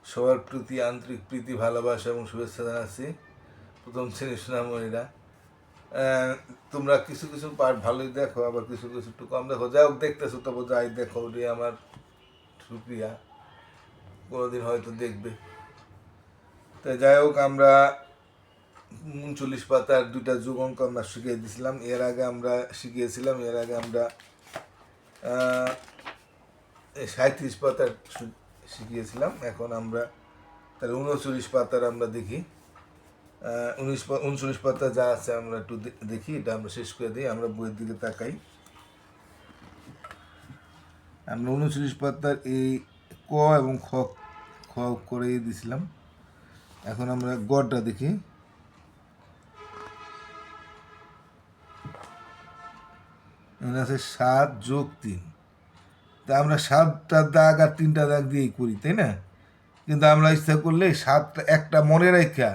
সবার প্রতি আন্তরিক প্রীতি ভালোবাসা এবং শুভেচ্ছা জানাচ্ছি। প্রথম শ্রেণীর সোনামণিরা, তোমরা কিছু কিছু পার্ট ভালোই দেখো, আবার কিছু কিছু একটু কম দেখো। যাই হোক, দেখতেছো তবু যাই দেখো, ওটি আমার সুপ্রিয়া, কোনোদিন হয়তো দেখবে। তাই যাই হোক, আমরা 39 পাতার 2টা যুগ অঙ্ক আমরা শিখিয়ে দিয়েছিলাম। এর আগে আমরা 37 পাতার শিখিয়েছিলাম। এখন আমরা তাহলে 39 পাতার আমরা দেখি। 39 পাতা যা আছে আমরা একটু দেখি, এটা আমরা শেষ করে দিই। আমরা বইয়ের দিকে তাকাই। আমরা 39 পাতার এই ক এবং খ খ করে দিয়েছিলাম। এখন আমরা গড়টা দেখি। এখানে আছে 7 যোগ 3। তা আমরা 7টা দাগ আর 3টা দাগ দিয়েই করি, তাই না? কিন্তু আমরা ইচ্ছা করলে 7টা একটা মনে রেখা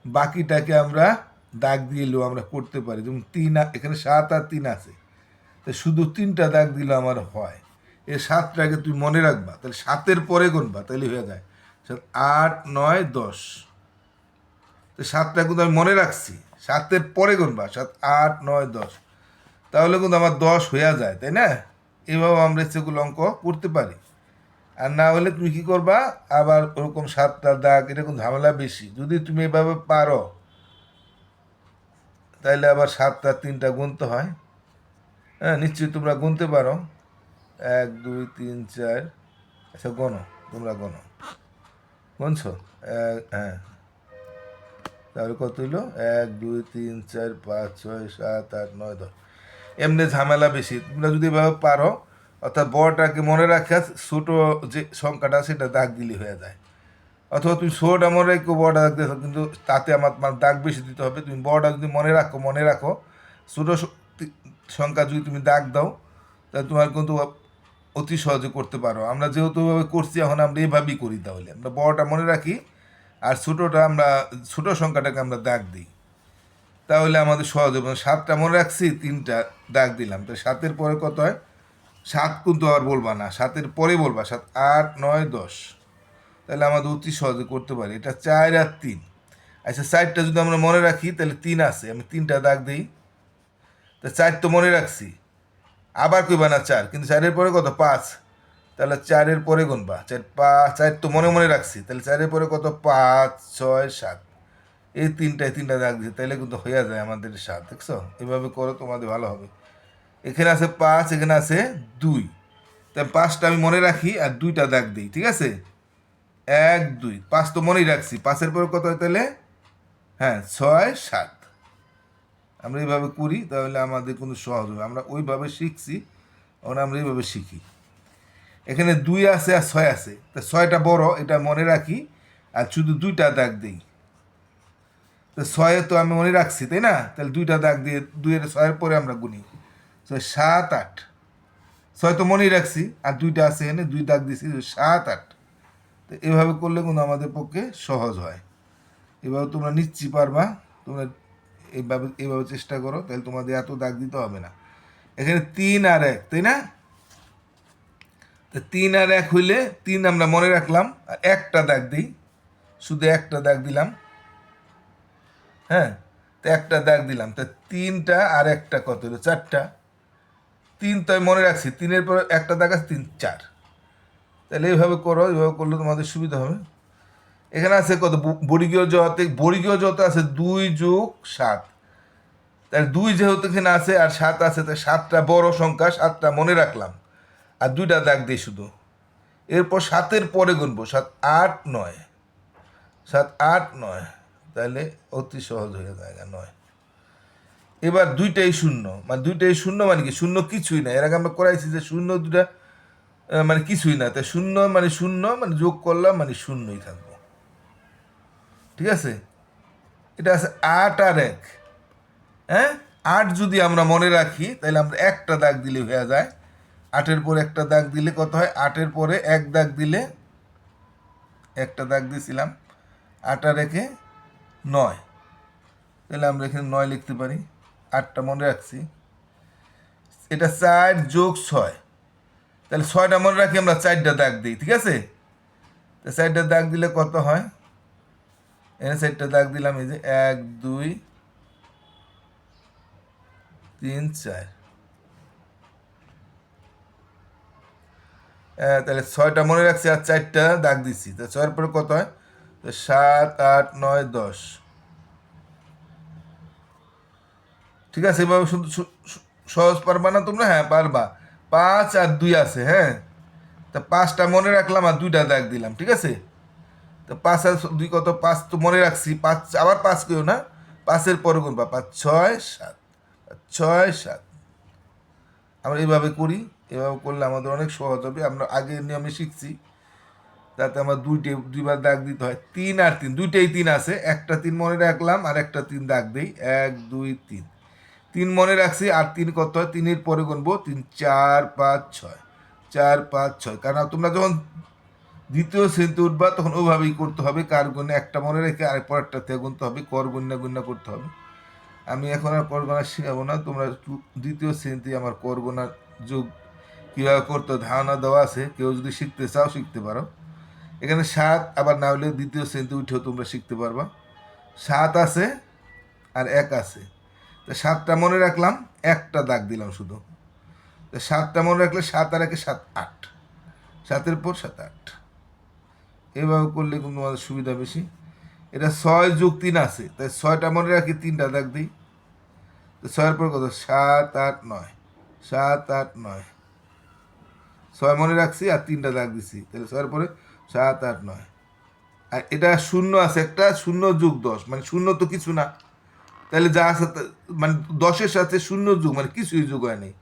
বাকিটাকে আমরা দাগ দিলেও আমরা করতে পারি। যেমন 3, এখানে 7 আর 3 আছে, তো শুধু 3টা দাগ দিলে আমার হয়। এই 7টাকে তুমি মনে রাখবা, তাহলে 7-এর পরে গুনবা, তাহলে হয়ে যায় 7, 8, 9, 10। তো 7টা কিন্তু আমি মনে রাখছি, 7-এর পরে গুনবা, 7, 8, 9, 10, তাহলে কিন্তু আমার 10 হয়ে যায়, তাই না? এইভাবে আমরা সেগুলো অঙ্ক করতে পারি। আর না হলে তুমি কি করবা, আবার ওরকম 7টা দাগ, এরকম ঝামেলা বেশি। যদি তুমি এভাবে পারো, তাইলে আবার 7টা 3টা গুনতে হয়। হ্যাঁ, নিশ্চয়ই তোমরা গুনতে পারো। 1, 2, 3, 4। আচ্ছা, গণো, তোমরা গণো, গুনছো? হ্যাঁ, তাহলে কত হইলো? 1, 2, 3, 4, 5, 6, 7, 8, 9, 10। এমনি ঝামেলা বেশি। তোমরা যদি এভাবে পারো, অর্থাৎ বড়টাকে মনে রাখা, ছোটো যে সংখ্যাটা সেটা দাগ দিলে হয়ে যায়। অথবা তুমি ছোটোটা মনে রাখো, বড়টা দাগ দিতে, কিন্তু তাতে আমার দাগ বেশি দিতে হবে। তুমি বড়টা যদি মনে রাখো, ছোটো সংখ্যা যদি তুমি দাগ দাও, তাহলে তোমার কিন্তু অতি সহজে করতে পারো। আমরা যেহেতু করছি, এখন আমরা এইভাবেই করি। তাহলে আমরা বড়টা মনে রাখি, আর ছোটোটা আমরা ছোটো সংখ্যাটাকে আমরা দাগ দিই, তাহলে আমাদের সহজ হবে। 7টা মনে রাখছি, 3টা দাগ দিলাম, তো 7-এর পরে কত হয়? 7 কিন্তু আর বলবা না, 7-এর পরে বলবা 7, 8, 9, 10। তাহলে আমাদের অতি সহজে করতে পারি। এটা 4 আর 3। আচ্ছা, 4টা যদি আমরা মনে রাখি, তাহলে 3 আছে, আমি 3টা দাগ দিই। তা 4 তো মনে রাখছি, আবার কইবা না 4, কিন্তু 4-এর পরে কত? 5। তাহলে 4-এর পরে গুনবা 4, 5, 4 তো মনে রাখছি, তাহলে 4-এর পরে কত? 5, 6, 7। এই 3টা দাগ দিচ্ছে, তাহলে কিন্তু হয়ে যায় আমাদের 7। দেখছো? এভাবে করো, তোমাদের ভালো হবে। এখানে আছে 5, এখানে আছে 2। তাই 5টা আমি মনে রাখি আর 2টা দাগ দিই, ঠিক আছে? 1, 2, 5 তো মনেই রাখছি, 5-এর পরে কত হয় তাহলে? হ্যাঁ, 6, 7। আমরা এইভাবে করি, তাহলে আমাদের কোনো সহজ হবে। আমরা ওইভাবে শিখছি, ওরা আমরা এইভাবে শিখি। এখানে 2 আছে আর 6 আছে, তা 6টা বড়, এটা মনে রাখি আর শুধু 2টা দাগ দিই। তো 6 তো আমি মনে রাখছি, তাই না? তাহলে 2টা দাগ দিয়ে 2-এর 6-এর পরে আমরা গুনি। 7, 8। 6 তো মনেই রাখছি, আর 2টা আছে এখানে, 2 দাগ দিছি, 7, 8। তো এভাবে করলে কিন্তু আমাদের পক্ষে সহজ হয়। এভাবে তোমরা নিশ্চয়ই পারবা। তোমরা এইভাবে চেষ্টা করো, তাহলে তোমাদের এত দাগ দিতে হবে না। এখানে 3 আর 1, তাই না? তো 3 আর 1 হইলে 3 আমরা মনে রাখলাম, আর একটা দাগ দিই, শুধু একটা দাগ দিলাম। হ্যাঁ, তো একটা দাগ দিলাম, তা 3টা আর একটা কত হলো? 4টা। 3 তো আমি মনে রাখছি, 3-এর পর একটা দাগ আছে, 3, 4। তাহলে এইভাবে করো, এইভাবে করলে তোমাদের সুবিধা হবে। এখানে আছে কত? বর্গীয় যত আছে 2 যোগ 7। তাহলে 2 যেহেতু এখানে আছে আর 7 আছে, তাই 7টা বড় সংখ্যা, 7টা মনে রাখলাম আর 2টা দাগ দিই শুধু। এরপর 7-এর পরে গুনবো, 7, 8, 9। 7, 8, 9, তাহলে অতি সহজ হয়ে যায় 9। এবার 2টাই শূন্য, মানে 2টাই শূন্য মানে কি? শূন্য কিছুই না। এর আগে আমরা করাইছি যে শূন্য 2টা মানে কিছুই না। তাই শূন্য মানে যোগ করলাম মানে শূন্যই থাকবো, ঠিক আছে? এটা আছে 8 আর 1। হ্যাঁ, 8 যদি আমরা মনে রাখি, তাহলে আমরা একটা দাগ দিলে হয়ে যায়। 8-এর পরে একটা দাগ দিলে কত হয়? 8-এর পরে এক দাগ দিলে, একটা দাগ দিয়েছিলাম, 8 আর 1, 9। তাহলে আমরা এখানে 9 লিখতে পারি। 8টা মনে রাখছি। এটা 4 যোগ 6, তাহলে 6টা মনে রাখি, আমরা 4টা দাগ দিই, ঠিক আছে? তো সাইডটা দাগ দিলে কত হয়? এখানে সাইডটা দাগ দিলাম, এই যে 1 2 3 4। তাহলে 6টা মনে রাখছি আর 4টা দাগ দিচ্ছি, তো 6-এর পরে কত হয়? তো 7 8 9 10। ঠিক আছে, এভাবে শুধু সহজ পারবা না তোমরা? হ্যাঁ পারবা। 5 আর 2 আছে, হ্যাঁ, তা 5টা মনে রাখলাম আর 2টা দাগ দিলাম, ঠিক আছে? তো 5 আর 2 কত? 5 তো মনে রাখছি, 5 আবার 5 কেউ না, 5-এর পরে গুনবা, 5 6 7, 6 7। আমরা এইভাবে করি, এভাবে করলে আমাদের অনেক সহজ হবে। আমরা আগের নিয়মে শিখছি, তাতে আমার দুইবার দাগ দিতে হয়। 3 আর 3, দুইটাই 3 আছে, একটা 3 মনে রাখলাম আর একটা 3 দাগ দিই। 1 2 3, 3 মনে রাখছি আর 3 কত হয়? 3-এর পরে গুনবো, 3 4 5 6, 4 5 6। কারণ তোমরা যখন দ্বিতীয় শ্রেণীতে উঠবা তখন ওইভাবেই করতে হবে, কার গুণে একটা মনে রেখে আর পরেরটা থেকে গুনতে হবে, কর গুণনা গুণনা করতে হবে। আমি এখন আর কর গোনা শেখাবো না, তোমরা দ্বিতীয় শ্রেণীতে আমার কর গোনার যুগ কীভাবে করতে ধারণা দেওয়া আছে, কেউ যদি শিখতে চাও শিখতে পারো। এখানে 7, আবার না হলে দ্বিতীয় শ্রেণীতে উঠেও তোমরা শিখতে পারবা। 7 আছে আর 1 আছে, তো 7টা মনে রাখলাম, একটা দাগ দিলাম শুধু। তো 7টা মনে রাখলে 7 আর 1 7 8, 7-এর পর 7 8। এইভাবে করলে কিন্তু তোমাদের সুবিধা বেশি। এটা 6 যোগ 3 আছে, তাই 6টা মনে রাখি, 3টা দাগ দিই। তো 6-এর পর কত? 7 8 9, 7 8 9। 6 মনে রাখছি আর 3টা দাগ দিছি, তাহলে 6-এর পরে 7 8 9। আর এটা শূন্য আছে একটা, 0 যোগ 10, মানে শূন্য তো কিছু না, তাহলে যা আছে মানে 10-এর সাথে 0 যোগ মানে কিছুই যোগ হয় নাই।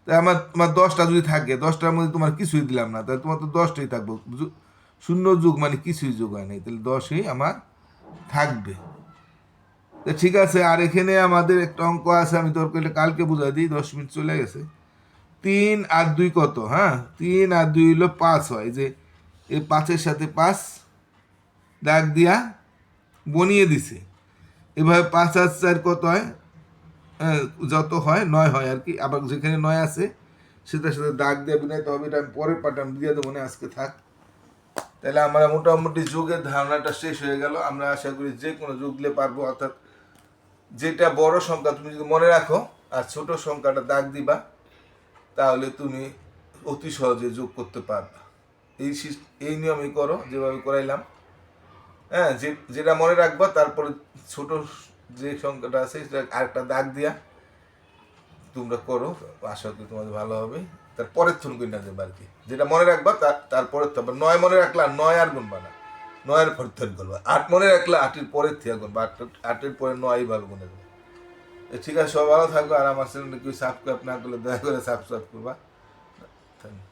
তাই তোমার 10টা যদি থাকে, 10টার মধ্যে তোমার কিছুই দিলাম না, তাহলে তোমার তো 10টাই থাকবো। 0 যোগ মানে কিছুই যোগ হয় নাই, তাহলে 10ই আমার থাকবে। তো ঠিক আছে, আর এখানে আমাদের একটা অঙ্ক আছে, আমি তোর কইলে কালকে বুঝাই দিই, 10 মিনিট চলে গেছে। 3 আর 2 কত? হ্যাঁ, 3 আর 2 হলো 5 হয়, যে এই 5-এর সাথে 5 দাগ দিয়া বনিয়ে দিছে। এভাবে 5 আর 4 কত হয়? যত হয় 9 হয় আর কি। আবার যেখানে 9 আছে সেটার সাথে দাগ দিয়ে বিনাইতে হবে, এটা আমি পরের পাঠাম দিয়ে দেবো না, আজকে থাক। তাহলে আমরা মোটামুটি যুগের ধারণাটা শেষ হয়ে গেল। আমরা আশা করি যে কোনো যুগ দিলে পারবো, অর্থাৎ যেটা বড় সংখ্যা তুমি যদি মনে রাখো আর ছোট সংখ্যাটা দাগ দিবা, তাহলে তুমি অতি সহজে যোগ করতে পারবে। এই নিয়মই করো যেভাবে করাইলাম। হ্যাঁ, যেটা মনে রাখবা তারপরে ছোট যে সংখ্যাটা আছে সেটা আরেকটা দাগ দিয়া তোমরা করো, আশা করি তোমাদের ভালো হবে। তারপরের থন কিনা দেবে আর কি, যেটা মনে রাখবা তারপরের তো 9 মনে রাখলা, 9 আর গুনবা না, 9-এর পর থন করবা। 8 মনে রাখলা, 8-এর পরের থেকে গুনবা, 8-এর পরে 9 ভাবে গুনে দেবে। ঠিক আছে, সব ভালো থাকবে। আর আমার চ্যানেলটা কেউ সাবস্ক্রাইব না করলে দয়া করে সাবস্ক্রাইব করবা। ধন্যবাদ।